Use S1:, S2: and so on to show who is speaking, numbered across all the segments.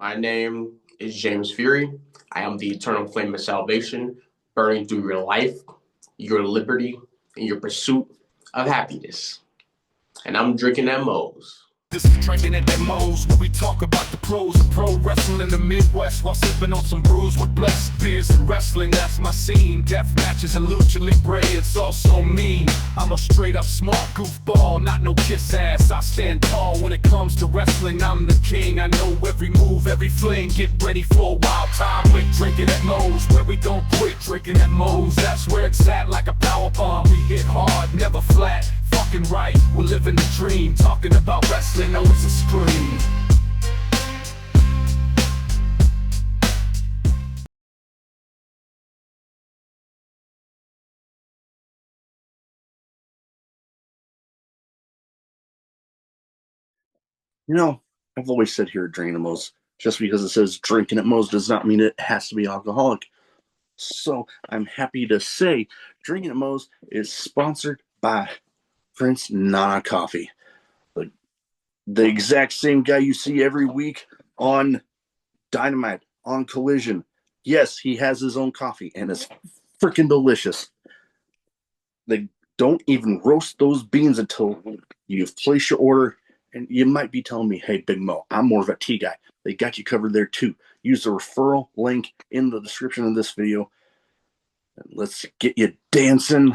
S1: My name is James Fury. I am the eternal flame of salvation, burning through your life, your liberty, and your pursuit of happiness. And I'm drinking that Mo's.
S2: This is Drinkinatmos, where we talk about the pros of pro wrestling in the Midwest while sipping on some brews with blessed beers and wrestling. That's my scene. Death matches and lucha libre, it's also mean. I'm a straight up smart goofball, not no kiss ass. I stand tall when it comes to wrestling. I'm the king. I know every move, every fling. Get ready for a wild time with Drinkinatmos, where we don't quit. Drinkinatmos, that's where it's at, like a power bomb. We hit hard, never flat. Fucking right, we're living the dream. Talking about wrestling, always a scream.
S3: You know, I've always said here at Drinkinatmos, just because it says drinking at Mo's does not mean it has to be alcoholic. So I'm happy to say Drinking at Mo's is sponsored by Prince Nana Coffee. The exact same guy you see every week on Dynamite, on Collision. Yes, he has his own coffee, and it's freaking delicious. They don't even roast those beans until you've placed your order. And you might be telling me, hey, Big Mo, I'm more of a tea guy. They got you covered there too. Use the referral link in the description of this video. And let's get you dancing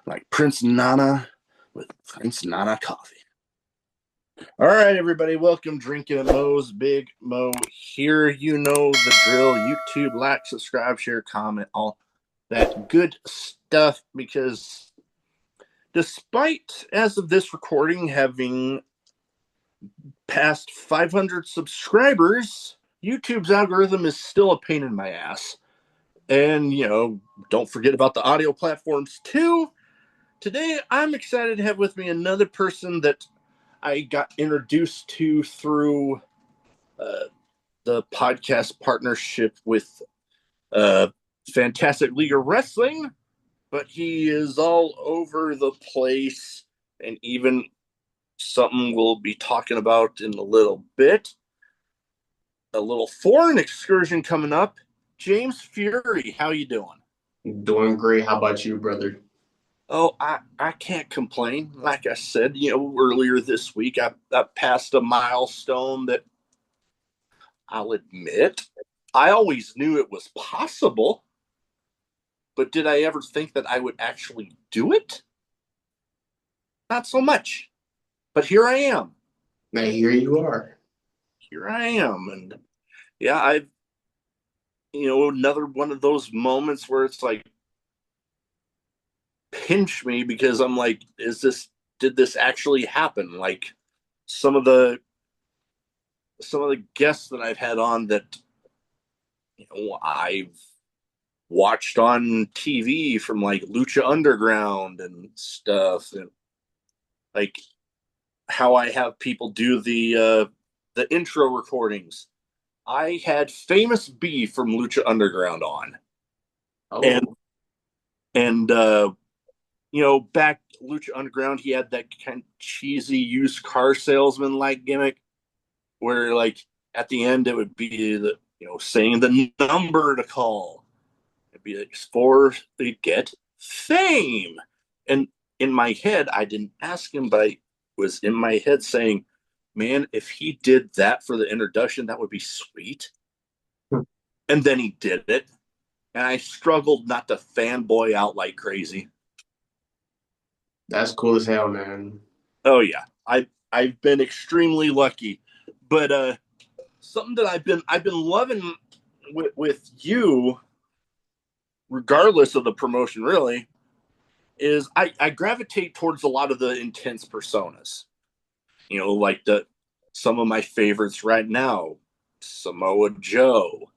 S3: like Prince Nana with Prince Nana Coffee. All right, everybody, welcome. Drinking at Mo's. Big Mo here. You know the drill. YouTube, like, subscribe, share, comment, all that good stuff. Because despite, as of this recording, having past 500 subscribers, YouTube's algorithm is still a pain in my ass. And, don't forget about the audio platforms too. Today, I'm excited to have with me another person that I got introduced to through the podcast partnership with Fantastic League of Wrestling, but he is all over the place, and even something we'll be talking about in a little bit. A little foreign excursion coming up. James Fury, how you doing?
S1: Doing great. How about you, brother?
S3: Oh, I can't complain. Like I said, earlier this week, I passed a milestone that I'll admit I always knew it was possible, but did I ever think that I would actually do it? Not so much. But here I am.
S1: Now, here you are.
S3: Here I am. And yeah, I've, another one of those moments where it's like, pinch me, because I'm like, did this actually happen? Like some of the guests that I've had on that, I've watched on TV from like Lucha Underground and stuff, and like how I have people do the intro recordings. I had Famous B from Lucha Underground on.
S1: Oh,
S3: And back Lucha Underground, he had that kind of cheesy used car salesman like gimmick where like at the end it would be the saying the number to call. It'd be like for to get fame. And in my head, I didn't ask him, but I was in my head saying, man, if he did that for the introduction, that would be sweet. And then he did it. And I struggled not to fanboy out like crazy.
S1: that's cool as hell, man.
S3: Oh yeah. I've been extremely lucky. But something that I've been loving with you, regardless of the promotion really, is I gravitate towards a lot of the intense personas. Like some of my favorites right now, Samoa Joe,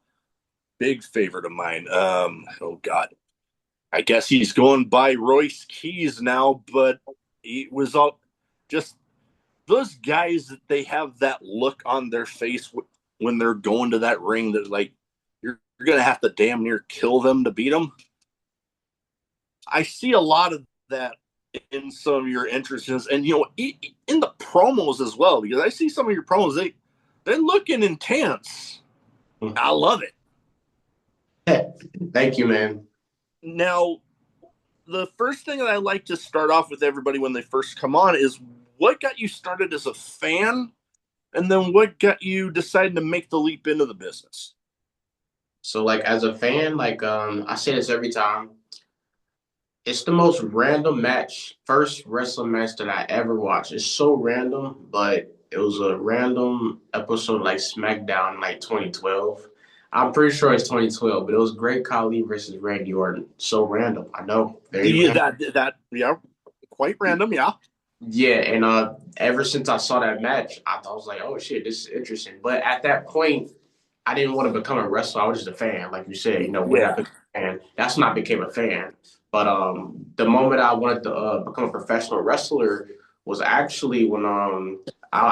S3: big favorite of mine. Oh God, I guess he's going by Royce Keys now, but he was all just those guys that they have that look on their face when they're going to that ring that like you're gonna have to damn near kill them to beat them. I see a lot of that in some of your entrances, and in the promos as well, because I see some of your promos, they're looking intense. I love it.
S1: Thank you, man.
S3: Now, the first thing that I like to start off with everybody when they first come on is what got you started as a fan, and then what got you deciding to make the leap into the business?
S1: So like as a fan, like I say this every time. It's the most random match, first wrestling match that I ever watched. It's so random, but it was a random episode like SmackDown in like 2012. I'm pretty sure it's 2012, but it was Great Khali versus Randy Orton. So random, I know, very
S3: Yeah,
S1: random.
S3: yeah, quite random, yeah.
S1: Yeah, and ever since I saw that match, I was like, oh shit, this is interesting. But at that point, I didn't want to become a wrestler. I was just a fan, like you said. You know, when I
S3: Yeah.
S1: became a fan, that's when I became a fan. But the moment I wanted to become a professional wrestler was actually when I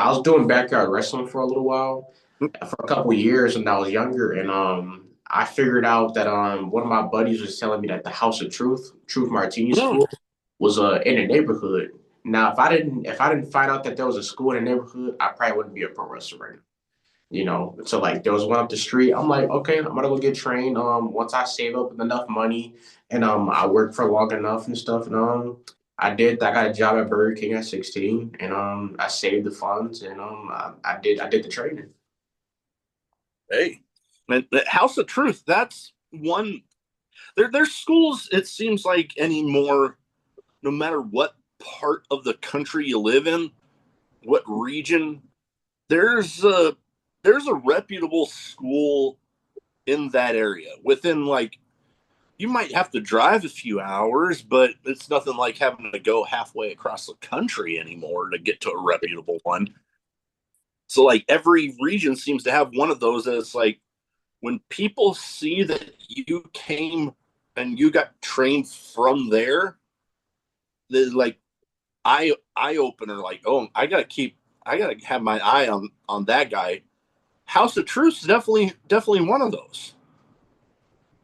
S1: was doing backyard wrestling for a little while, for a couple years when I was younger, and I figured out that one of my buddies was telling me that the House of Truth Martini
S3: No.
S1: School, was in a neighborhood. Now, if I didn't find out that there was a school in the neighborhood, I probably wouldn't be a pro wrestler right now. You know, so like there was one up the street. I'm like, okay, I'm gonna go get trained. Once I save up enough money and I work for long enough and stuff, and I did. I got a job at Burger King at 16, and I saved the funds, and I did the training.
S3: Hey, man, the House of Truth, that's one. There's schools, it seems like anymore, no matter what part of the country you live in, what region, there's a there's a reputable school in that area. Within like you might have to drive a few hours, but it's nothing like having to go halfway across the country anymore to get to a reputable one. So like every region seems to have one of those that it's like when people see that you came and you got trained from there, they're like eye opener, like, oh, I gotta have my eye on that guy. House of Truth is definitely one of those.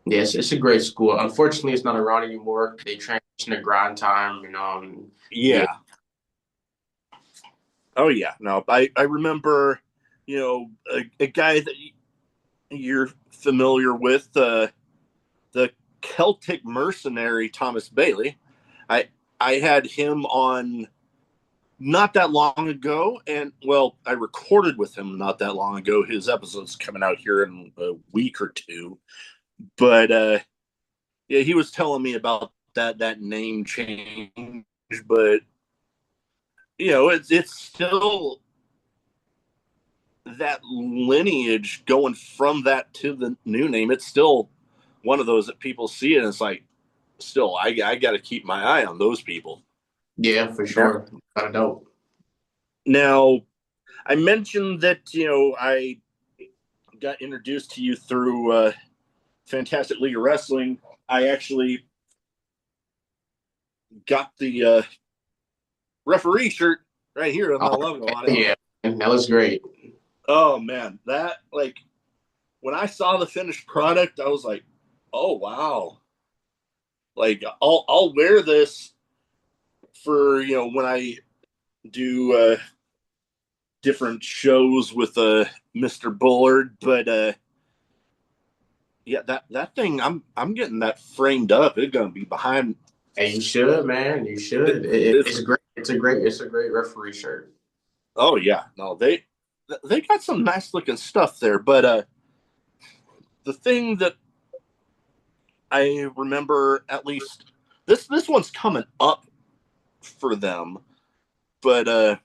S1: Yes, it's a great school. Unfortunately, it's not around anymore. They transitioned to grind time, and yeah,
S3: Yeah. Oh yeah. No, I remember, a guy that you're familiar with, the Celtic mercenary Thomas Bailey. I I had him on not that long ago, and well, I recorded with him not that long ago. His episode's coming out here in a week or two, but yeah, he was telling me about that name change, but it's still that lineage going from that to the new name. It's still one of those that people see it and it's like, still, I got to keep my eye on those people.
S1: yeah, for
S3: Yeah.
S1: sure. I know.
S3: Now, I mentioned that I got introduced to you through Fantastic League of Wrestling. I actually got the referee shirt right here with my
S1: Oh,
S3: logo on it.
S1: yeah, that was great.
S3: Oh man, that like when I saw the finished product, I was like, oh wow, like I'll wear this for when I do different shows with Mr. Bullard, but yeah, that thing I'm getting that framed up. It's gonna be behind.
S1: Hey, you should, man. You
S3: It,
S1: should.
S3: it's
S1: It's great. It's a great referee shirt.
S3: oh yeah, no they got some nice looking stuff there, but the thing that I remember at least this one's coming up for them, but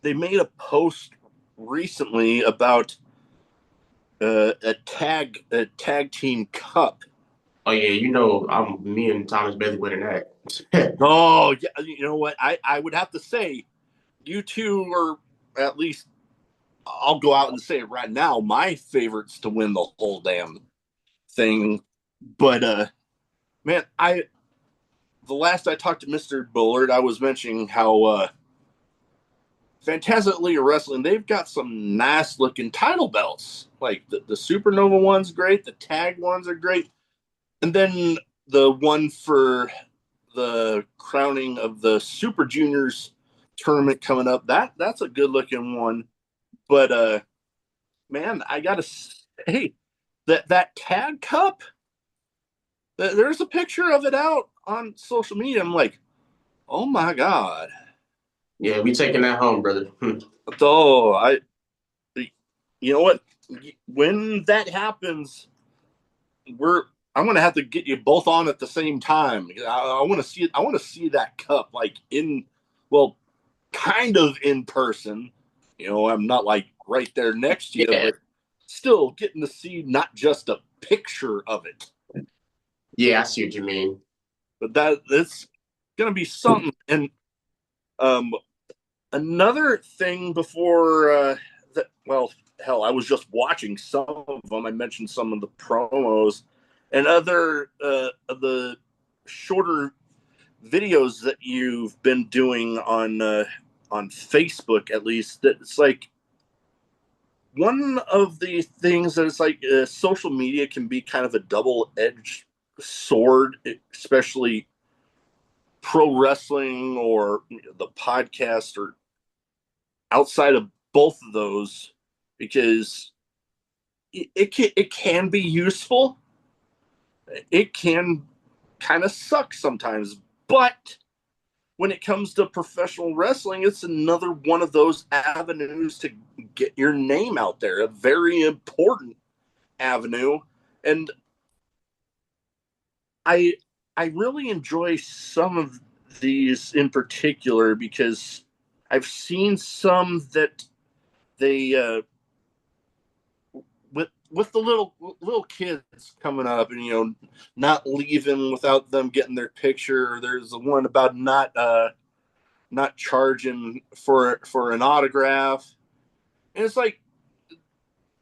S3: they made a post recently about a tag team cup.
S1: Oh yeah, I'm me and Thomas Bailey winning that.
S3: Oh yeah, you know what? I would have to say you two are at least. I'll go out and say it right now. My favorites to win the whole damn thing, but man, I the last I talked to Mister Bullard, I was mentioning how Fantastic League of Wrestling, they've got some nice looking title belts. Like the Supernova one's great, the tag ones are great. And then the one for the crowning of the Super Juniors tournament coming up, that's a good looking one. But man, I gotta Hey, that Tag Cup, there's a picture of it out on social media. I'm like, oh my God.
S1: Yeah, we taking that home, brother.
S3: Oh, you know what? When that happens, I'm gonna have to get you both on at the same time. I want to see it. I want to see that cup like well, kind of in person. I'm not like right there next to you,
S1: Yeah.
S3: but still getting to see not just a picture of it,
S1: Yeah, I see what you mean.
S3: but that's gonna be something. And um, another thing before that, well, hell, I was just watching some of them. I mentioned some of the promos and other of the shorter videos that you've been doing on Facebook, at least. That it's like one of the things that it's like social media can be kind of a double-edged sword, especially pro wrestling or the podcast or outside of both of those, because it can be useful. It can kind of suck sometimes, but when it comes to professional wrestling, it's another one of those avenues to get your name out there, a very important avenue. And I I really enjoy some of these in particular because I've seen some that they with the little kids coming up and not leaving without them getting their picture. There's the one about not charging for an autograph, and it's like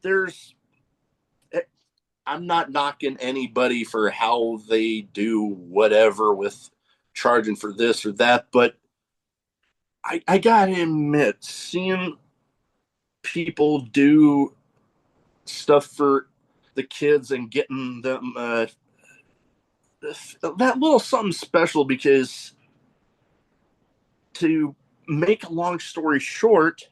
S3: there's I'm not knocking anybody for how they do whatever with charging for this or that, but I gotta admit, seeing people do stuff for the kids and getting them that little something special, because to make a long story short,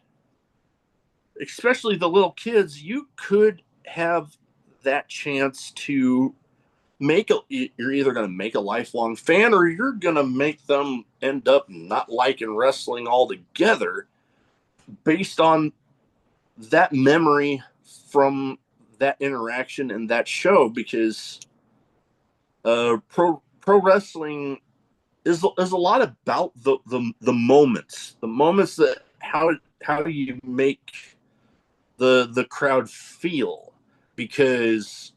S3: especially the little kids, you could have that chance to you're either going to make a lifelong fan or you're going to make them end up not liking wrestling altogether based on that memory from that interaction and that show. Because pro wrestling is a lot about the moments that how do you make the crowd feel, because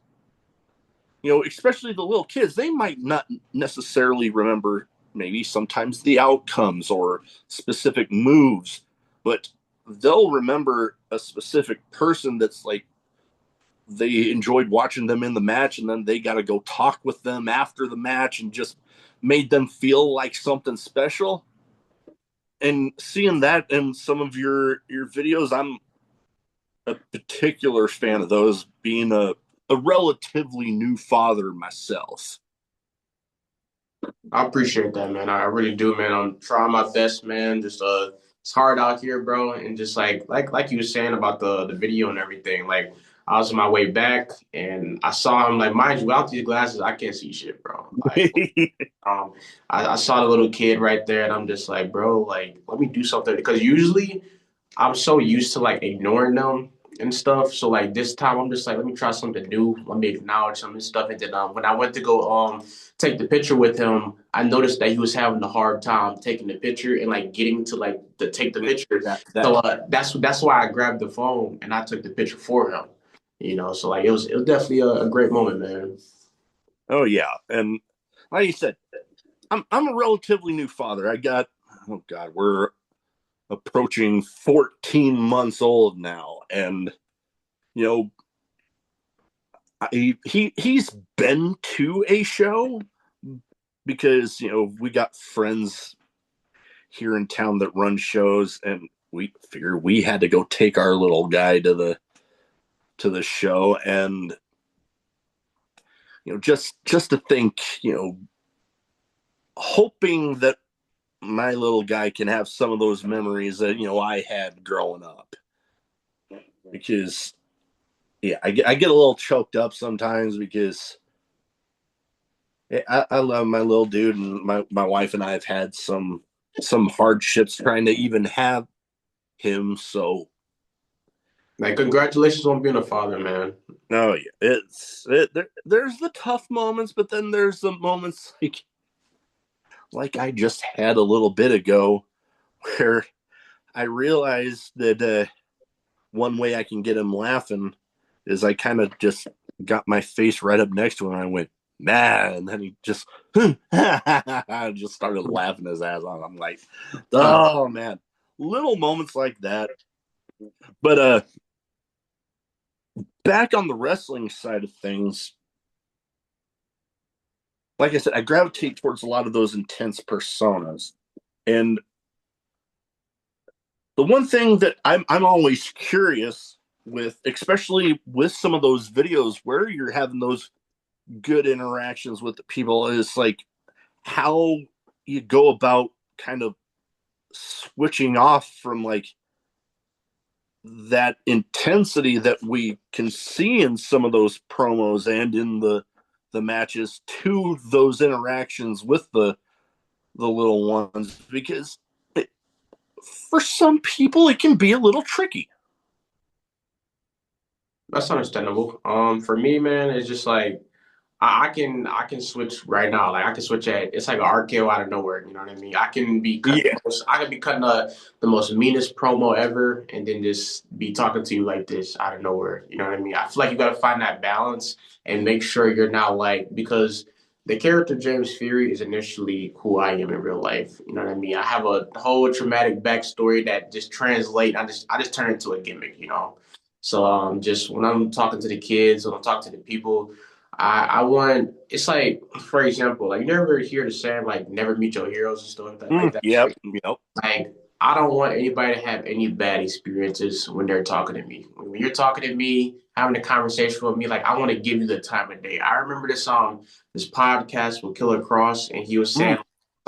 S3: especially the little kids, they might not necessarily remember maybe sometimes the outcomes or specific moves, but they'll remember a specific person that's like they enjoyed watching them in the match, and then they got to go talk with them after the match and just made them feel like something special. And seeing that in some of your videos, I'm a particular fan of those, being a relatively new father myself.
S1: I appreciate that, man. I really do, man. I'm trying my best, man. Just it's hard out here, bro. And just like you were saying about the video and everything. Like I was on my way back and I saw him. Like, mind you, without these glasses, I can't see shit, bro. Like, um, I saw the little kid right there, and I'm just like, bro, like, let me do something, because usually I'm so used to like ignoring them and stuff. So like this time I'm just like, let me try something new. Let me acknowledge some of his stuff. And then when I went to go take the picture with him, I noticed that he was having a hard time taking the picture and like getting to like to take the picture.
S3: that
S1: So that's why I grabbed the phone and I took the picture for him. So like it was definitely a great moment, man.
S3: Oh yeah, and like you said, I'm a relatively new father. I got, oh God, we're approaching 14 months old now, and you know he's been to a show because we got friends here in town that run shows, and we figured we had to go take our little guy to the show. And just to think, hoping that my little guy can have some of those memories that I had growing up, because yeah, I get a little choked up sometimes because I love my little dude, and my wife and I have had some hardships trying to even have him. So
S1: Like, congratulations on being a father, man.
S3: no, yeah, there's the tough moments, but then there's the moments like I just had a little bit ago where I realized that one way I can get him laughing is I kind of just got my face right up next to him. And I went, man, and then he just just started laughing his ass off. I'm like,
S1: Uh,
S3: oh man, little moments like that. But back on the wrestling side of things, like I said, I gravitate towards a lot of those intense personas. And the one thing that I'm always curious with, especially with some of those videos where you're having those good interactions with the people, is like how you go about kind of switching off from like that intensity that we can see in some of those promos and in the matches to those interactions with the little ones, because for some people it can be a little tricky.
S1: that's understandable. For me, man, it's just like I can switch right now. Like I can switch at it's like an RKO out of nowhere. You know what I mean?
S3: Yeah,
S1: I can be cutting the most meanest promo ever, and then just be talking to you like this out of nowhere. You know what I mean? I feel like you got to find that balance and make sure you're not like because the character James Fury is initially who I am in real life. You know what I mean? I have a whole traumatic backstory that just translate. I just turn it into a gimmick. You know. So just when I'm talking to the kids, when I'm talking to the people, I want it's like for example, like you never hear the saying like never meet your heroes and stuff like that.
S3: yep, yep,
S1: Like I don't want anybody to have any bad experiences when they're talking to me. When you're talking to me, having a conversation with me, like I want to give you the time of day. I remember this podcast with Killer Cross, and he was saying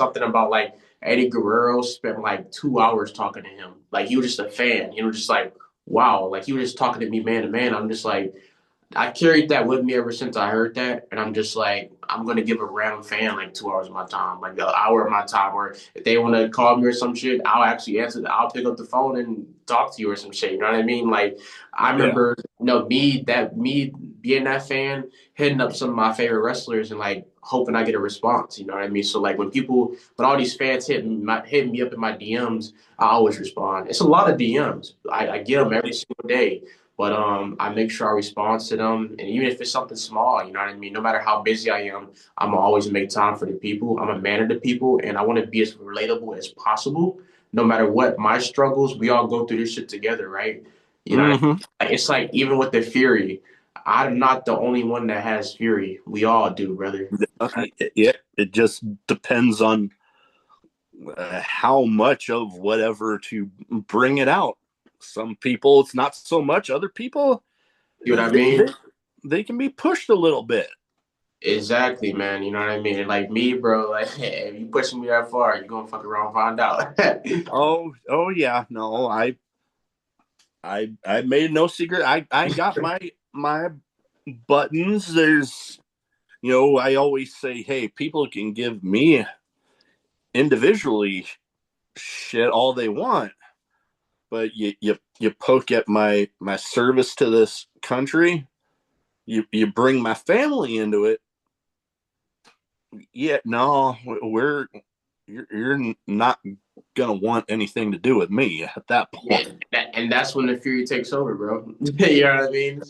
S1: something about like Eddie Guerrero spent like 2 hours talking to him. Like he was just a fan. He was just like, wow, like he was just talking to me man to man. I'm just like I carried that with me ever since I heard that, and I'm just like, I'm gonna give a random fan like 2 hours of my time, like an hour of my time, or if they want to call me or some shit, I'll actually answer. I'll pick up the phone and talk to you or some shit. You know what I mean? Like, I
S3: yeah.
S1: remember, me being that fan, hitting up some of my favorite wrestlers and like hoping I get a response. You know what I mean? So like when all these fans hit me up in my DMs, I always respond. It's a lot of DMs. I get them every single day. But I make sure I respond to them, and even if it's something small, you know what I mean. No matter how busy I am, I'm gonna always make time for the people. I'm a man of the people, and I want to be as relatable as possible. No matter what my struggles, we all go through this shit together, right? You know, what
S3: Mm-hmm.
S1: I mean? It's like even with the Fury, I'm not the only one that has Fury. We all do, brother.
S3: Yeah, it just depends on how much of whatever to bring it out. Some people it's not so much. Other people
S1: You know what I
S3: they, they,
S1: mean?
S3: they can be pushed a little bit.
S1: Exactly, man. You know what I mean? And like me, bro, like if you pushing me that far, you're gonna fuck around and find out.
S3: Oh yeah, no, I made no secret. I got my buttons. There's I always say, hey, people can give me individually shit all they want, but you poke at my service to this country, you bring my family into it. Yeah, no, you're not gonna want anything to do with me at that
S1: Yeah,
S3: point.
S1: and that's when the Fury takes over, bro. You know what I mean?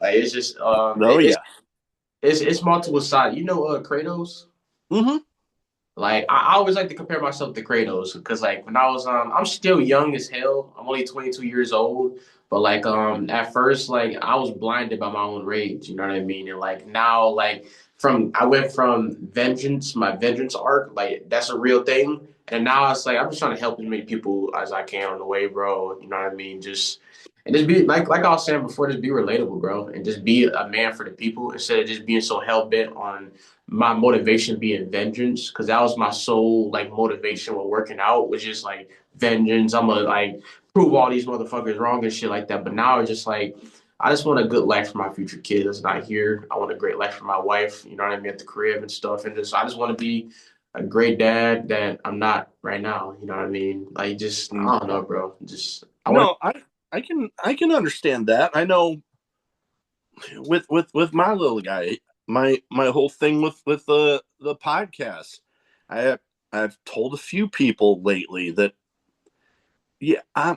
S1: Like it's just
S3: Oh yeah.
S1: it's multiple sides. You know, Kratos.
S3: Mm-hmm.
S1: Like I always like to compare myself to Kratos because like when I was I'm still young as hell. I'm only 22 years old, but like at first like I was blinded by my own rage. You know what I mean? And like now like from I went from vengeance, my vengeance arc, like that's a real thing. And now it's like I'm just trying to help as many people as I can on the way, bro. You know what I mean? Just be like I was saying before, just be relatable, bro, and just be a man for the people instead of just being so hell bent on my motivation being vengeance because that was my sole like motivation when working out was just like vengeance. I'm gonna like prove all these motherfuckers wrong and shit like that. But now it's just like I just want a good life for my future kids that's not here. I want a great life for my wife, you know what I mean, at the crib and stuff. And just I just want to be a great dad that I'm not right now. You know what I mean? Like just
S3: Mm.
S1: I don't know, bro. Just I want
S3: No, I can understand that. I know with my little guy, my whole thing with the podcast. I have, I've told a few people lately that yeah, I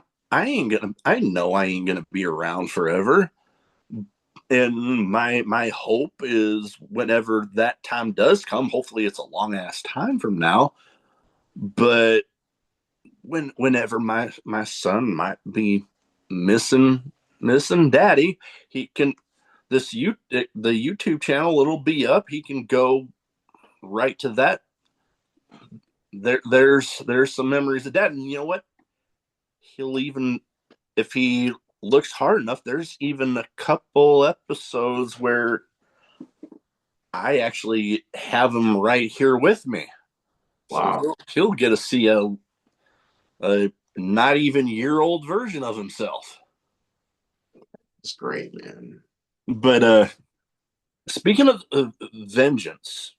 S3: know I ain't gonna be around forever. And my hope is whenever that time does come, hopefully it's a long ass time from now, but whenever my son might be missing daddy, he can the YouTube channel, it'll be up. He can go right to that. There's some memories of that, and you know what? He'll even, if he looks hard enough, there's even a couple episodes where I actually have him right here with me. So
S1: wow,
S3: he'll get to see a not even year old version of himself.
S1: it's great, man.
S3: But speaking of vengeance,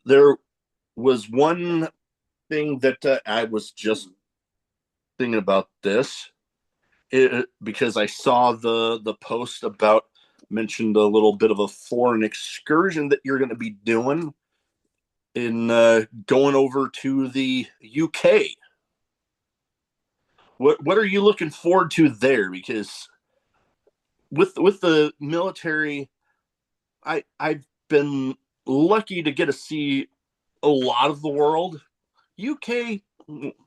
S3: there was one thing that I was just thinking about this because I saw the post about mentioned a little bit of a foreign excursion that you're going to be doing in going over to the UK. What are you looking forward to there? Because with the military, I've been lucky to get to see a lot of the world. UK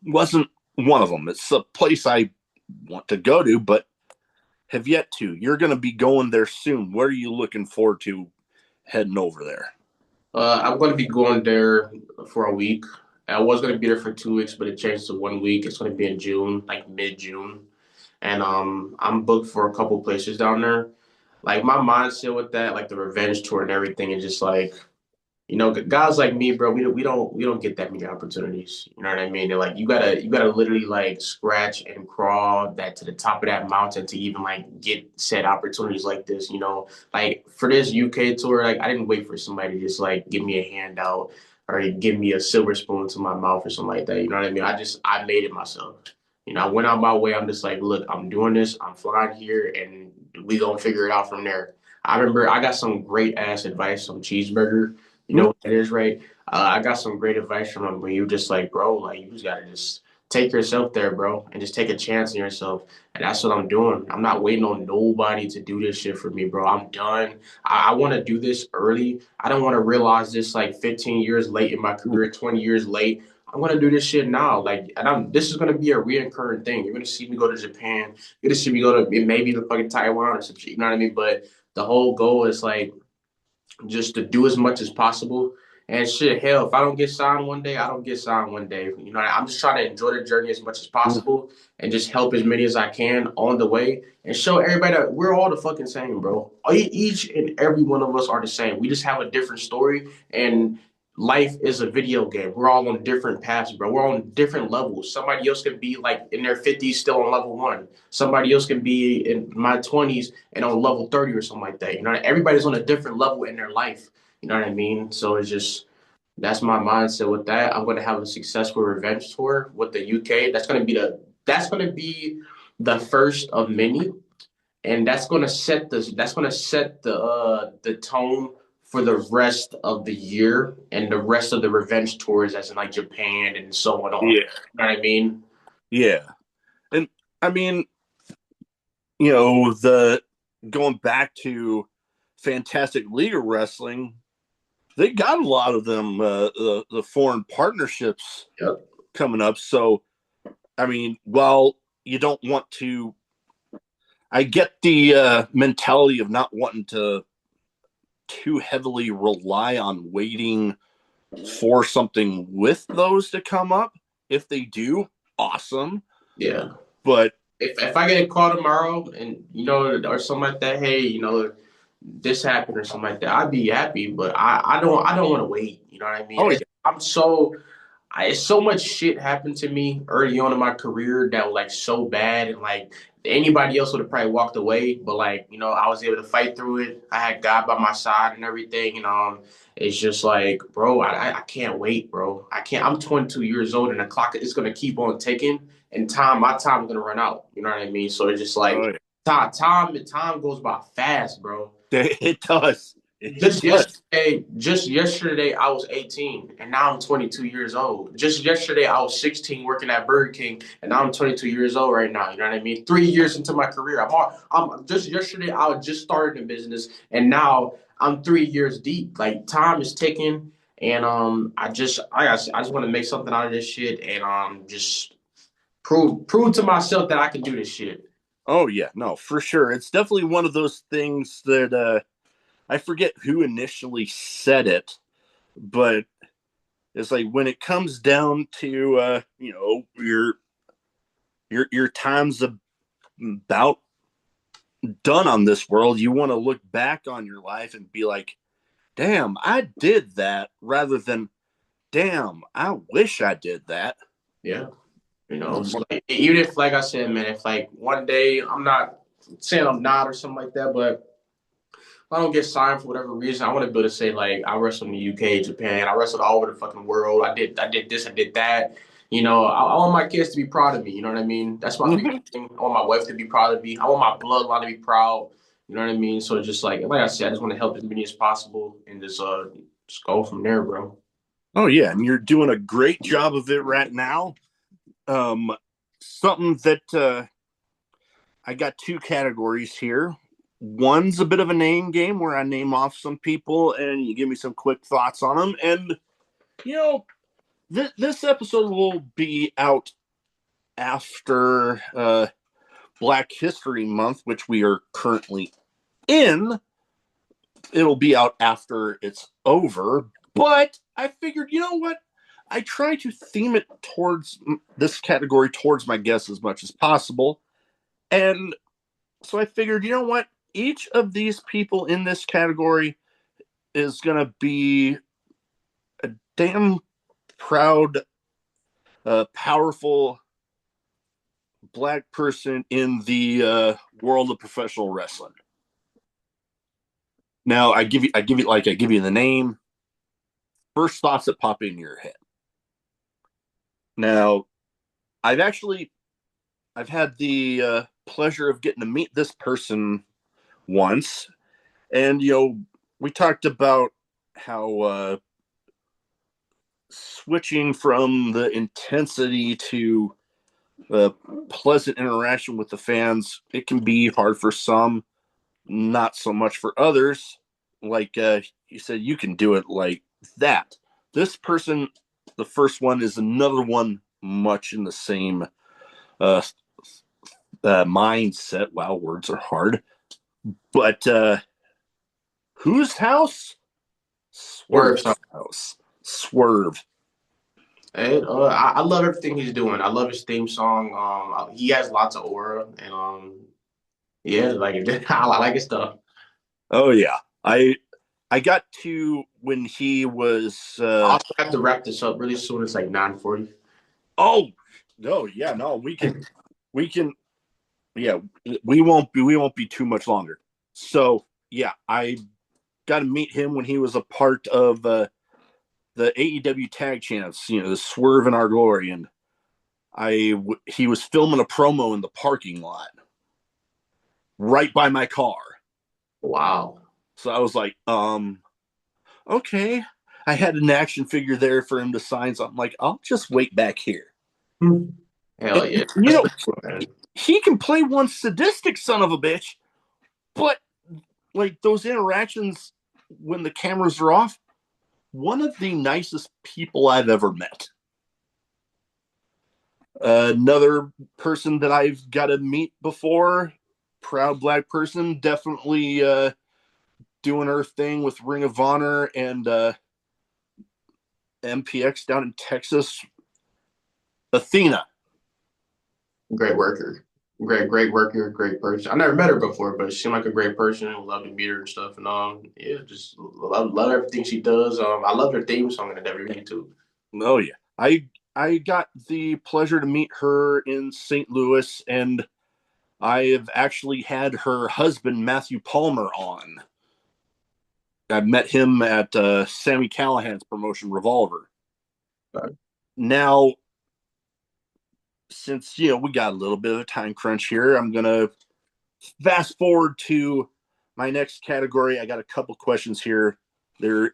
S3: wasn't one of them. It's a place I want to go to, but have yet to. You're going to be going there soon. What are you looking forward to heading over there?
S1: I'm going to be going there for a week. I was going to be there for 2 weeks, but it changed to 1 week. It's going to be in June, like mid-June, and I'm booked for a couple places down there. Like my mindset with that, like the revenge tour and everything, is just like guys like me, bro, we don't get that many opportunities. You know what I mean? They're like you gotta literally like scratch and crawl that to the top of that mountain to even like get said opportunities like this. Like for this UK tour, like I didn't wait for somebody to just like give me a handout or give me a silver spoon to my mouth or something like that. You know what I mean? I made it myself. I went out my way. I'm just like, look, I'm doing this. I'm flying here, and we gonna figure it out from there. I remember I got some great ass advice on cheeseburger. You know what that is, right? I got some great advice from him where you just like, bro, like you just gotta just take yourself there, bro, and just take a chance on yourself. And that's what I'm doing. I'm not waiting on nobody to do this shit for me, bro. I'm done. I want to do this early. I don't want to realize this like 15 years late in my career, 20 years late. I'm gonna do this shit now. Like, and this is gonna be a reoccurring thing. You're gonna see me go to Japan. You're gonna see me go to maybe the fucking Taiwan or some shit. You know what I mean? But the whole goal is like just to do as much as possible. And shit, hell, if I don't get signed one day, I don't get signed one day. I'm just trying to enjoy the journey as much as possible and just help as many as I can on the way and show everybody that we're all the fucking same, bro. Each and every one of us are the same. We just have a different story, and life is a video game. We're all on different paths, bro. We're on different levels. Somebody else could be like in their 50s still on level one. Somebody else can be in my 20s and on level 30 or something like that. Everybody's on a different level in their life. You know what I mean? So it's just that's my mindset with that. I'm going to have a successful revenge tour with the UK. That's going to be the first of many, and that's going to set the tone for the rest of the year and the rest of the revenge tours, as in like Japan and so on. You
S3: Yeah,
S1: know what I mean?
S3: yeah, and I mean, the going back to Fantastic League of Wrestling, they got a lot of them the foreign partnerships
S1: Yep.
S3: coming up. So I mean, while you don't want to, I get the mentality of not wanting to too heavily rely on waiting for something with those to come up. If they do, awesome.
S1: Yeah.
S3: But
S1: If I get a call tomorrow and or something like that, hey, this happened or something like that, I'd be happy. But I don't want to wait. You know what I mean?
S3: oh yeah,
S1: It's so much shit happened to me early on in my career that was like so bad, and like Anybody else would have probably walked away, but like, I was able to fight through it. I had God by my side and everything. It's just like, bro, I can't wait, bro. I can't. I'm 22 years old, and the clock is gonna keep on ticking, and my time's gonna run out. You know what I mean? So it's just
S3: Oh,
S1: like
S3: yeah.
S1: time goes by fast, bro.
S3: It does. It
S1: Just
S3: does.
S1: yesterday, I was 18, and now I'm 22 years old. Just yesterday, I was 16 working at Burger King, and now I'm 22 years old right now. You know what I mean? 3 years into my career, I'm just yesterday, I was just started in business, and now I'm 3 years deep. Like time is ticking, and I just want to make something out of this shit, and just prove to myself that I can do this shit.
S3: Oh yeah, no, for sure. It's definitely one of those things that I forget who initially said it, but it's like when it comes down to your time's about done on this world, you want to look back on your life and be like, damn, I did that, rather than damn, I wish I did that.
S1: Yeah. So like, even if, like I said, man, if like one day I'm not saying I'm not or something like that, but if I don't get signed for whatever reason, I want to be able to say like I wrestled in the UK, Japan, I wrestled all over the fucking world. I did this, I did that. I want my kids to be proud of me. You know what I mean? That's my big
S3: Mhm.
S1: thing. I want my wife to be proud of me. I want my bloodline to be proud. You know what I mean? So it's just like I said, I just want to help as many as possible and just go from there, bro.
S3: Oh yeah, and you're doing a great job of it right now. Um, Something that I got two categories here. One's a bit of a name game where I name off some people and you give me some quick thoughts on them. And you know, this episode will be out after Black History Month, which we are currently in. It'll be out after it's over. But I figured, you know what? I try to theme it towards this category towards my guests as much as possible. And so I figured, you know what? Each of these people in this category is going to be a damn proud, powerful Black person in the world of professional wrestling. Now, I give you the name. First thoughts that pop in your head. Now, I've actually I've had the pleasure of getting to meet this person once, and we talked about how switching from the intensity to pleasant interaction with the fans, it can be hard for some, not so much for others. Like you said, you can do it like that. This person, the first one, is another one much in the same uh, mindset. Wow, words are hard. But whose house?
S1: Word.
S3: Swerve's house. Swerve.
S1: And I love everything he's doing. I love his theme song. He has lots of aura, and yeah, like I like his stuff.
S3: Oh yeah, I got to when he was.
S1: I also have to wrap this up really soon. It's like 9:40.
S3: Oh no, yeah, no, we can, yeah, we won't be too much longer. So yeah, I got to meet him when he was a part of the AEW tag champs, the Swerve and Our Glory, and he was filming a promo in the parking lot right by my car.
S1: Wow.
S3: So I was like, okay. I had an action figure there for him to sign, so I'm like, I'll just wait back here.
S1: Hell yeah.
S3: You
S1: That's
S3: know,
S1: pretty cool, man.
S3: he can play one sadistic son of a bitch, but like those interactions when the cameras are off, one of the nicest people I've ever met. Another person that I've got to meet before, proud Black person, definitely doing her thing with Ring of Honor and MPX down in Texas. Athena.
S1: Great worker. Great worker, great person. I never met her before, but she seemed like a great person. Love to meet her and stuff. And yeah, just love everything she does. I love her theme song and everything too.
S3: Oh yeah, I got the pleasure to meet her in St. Louis, and I have actually had her husband, Matthew Palmer, on. I met him at Sammy Callahan's promotion, Revolver.
S1: Right.
S3: Now, since we got a little bit of a time crunch here, I'm gonna fast forward to my next category. I got a couple questions here. They're a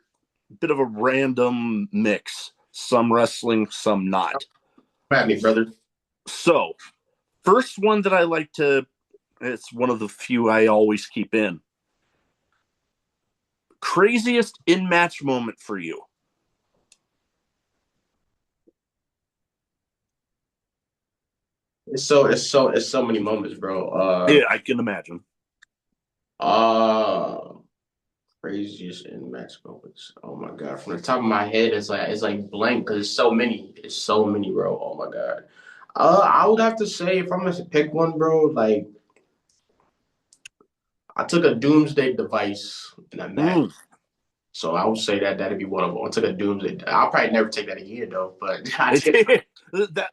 S3: bit of a random mix. Some wrestling, some not.
S1: At me, brother.
S3: So, first one that I like to, it's one of the few I always keep in. Craziest in-match moment for you?
S1: It's so many moments, bro.
S3: Yeah, I can imagine.
S1: Uh, Craziest in match moments. Oh my god, from the top of my head, it's like blank because it's so many. It's so many, bro. Oh my god. I would have to say if I'm gonna pick one, bro, like I took a doomsday device in a match.
S3: Mm.
S1: So I would say that that'd be one of them. I took a doomsday. I'll probably never take that again though, but I did.
S3: that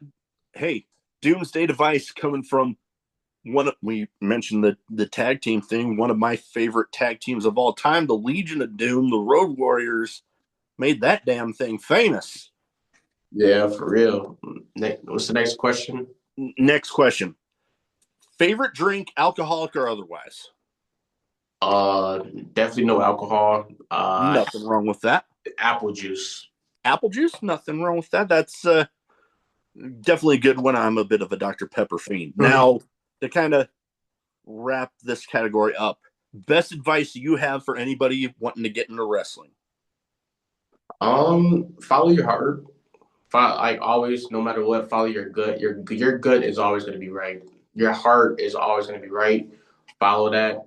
S3: hey, Doomsday Device coming from we mentioned the tag team thing, one of my favorite tag teams of all time, the Legion of Doom, the Road Warriors, made that damn thing famous.
S1: Yeah, for real. What's the next question?
S3: Next question. Favorite drink, alcoholic or otherwise?
S1: Uh, Definitely no alcohol.
S3: Nothing wrong with that.
S1: Apple juice.
S3: Apple juice, nothing wrong with that. That's definitely good when I'm a bit of a Dr. Pepper fiend.
S1: Mm-hmm.
S3: Now, to kind of wrap this category up, best advice you have for anybody wanting to get into wrestling?
S1: Follow your heart. Like always, no matter what, follow your gut. Your gut is always going to be right. Your heart is always going to be right. Follow that.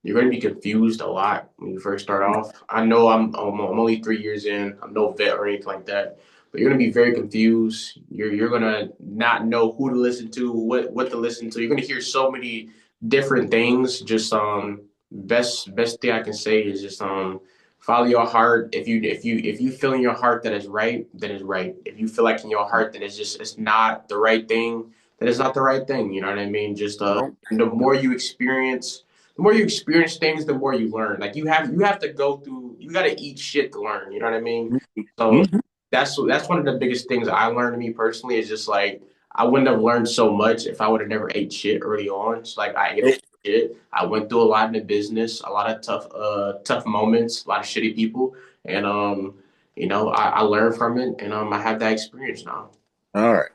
S1: You're going to be confused a lot when you first start off. I know I'm only 3 years in. I'm no vet or anything like that, but you're going to be very confused. You're going to not know who to listen to, what to listen to. You're going to hear so many different things. Just best thing I can say is just follow your heart. If you feel in your heart that it's right, then it's right. If you feel like in your heart that it's not the right thing, then it's not the right thing. You know what I mean? Just
S3: No.
S1: the more you experience things, the more you learn. Like you have to go through. You got to eat shit to learn. You know what I mean? So
S3: Mm-hmm.
S1: that's one of the biggest things I learned, me personally, is just like I wouldn't have learned so much if I would have never ate shit early on. So like I ate a lot of shit. I went through a lot in the business, a lot of tough moments, a lot of shitty people, and I learned from it, and I have that experience now.
S3: All right.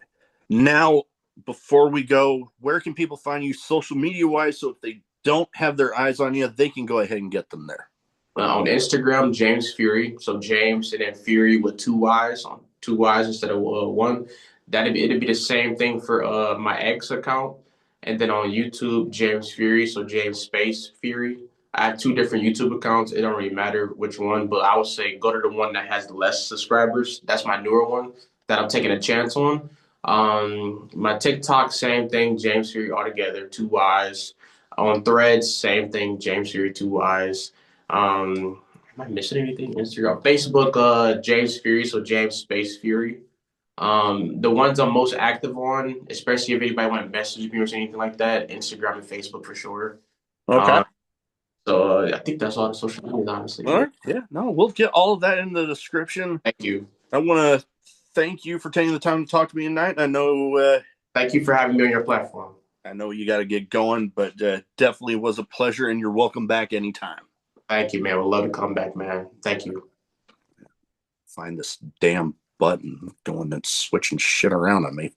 S3: Now, before we go, where can people find you social media wise? So if they don't have their eyes on you, they can go ahead and get them there.
S1: On Instagram, James Fury. So James and then Fury with two Y's, on two Y's instead of one. It'd be the same thing for my ex account. And then on YouTube, James Fury. So James Space Fury. I have two different YouTube accounts. It don't really matter which one, but I would say go to the one that has less subscribers. That's my newer one that I'm taking a chance on. My TikTok, same thing, James Fury altogether, two Y's. On Threads, same thing, James Fury, two Y's. Am I missing anything? Instagram, Facebook, James Fury, so James Space Fury. The ones I'm most active on, especially if anybody want to message me or anything like that, Instagram and Facebook for sure.
S3: Okay.
S1: So I think that's all the social media, honestly.
S3: All right. Yeah. No, we'll get all of that in the description.
S1: Thank you.
S3: I want to thank you for taking the time to talk to me tonight. I know.
S1: Thank you for having me on your platform.
S3: I know you got to get going, but definitely was a pleasure, and you're welcome back anytime.
S1: Thank you, man. Would love to come back, man. Thank you.
S3: Find this damn button going and switching shit around on me.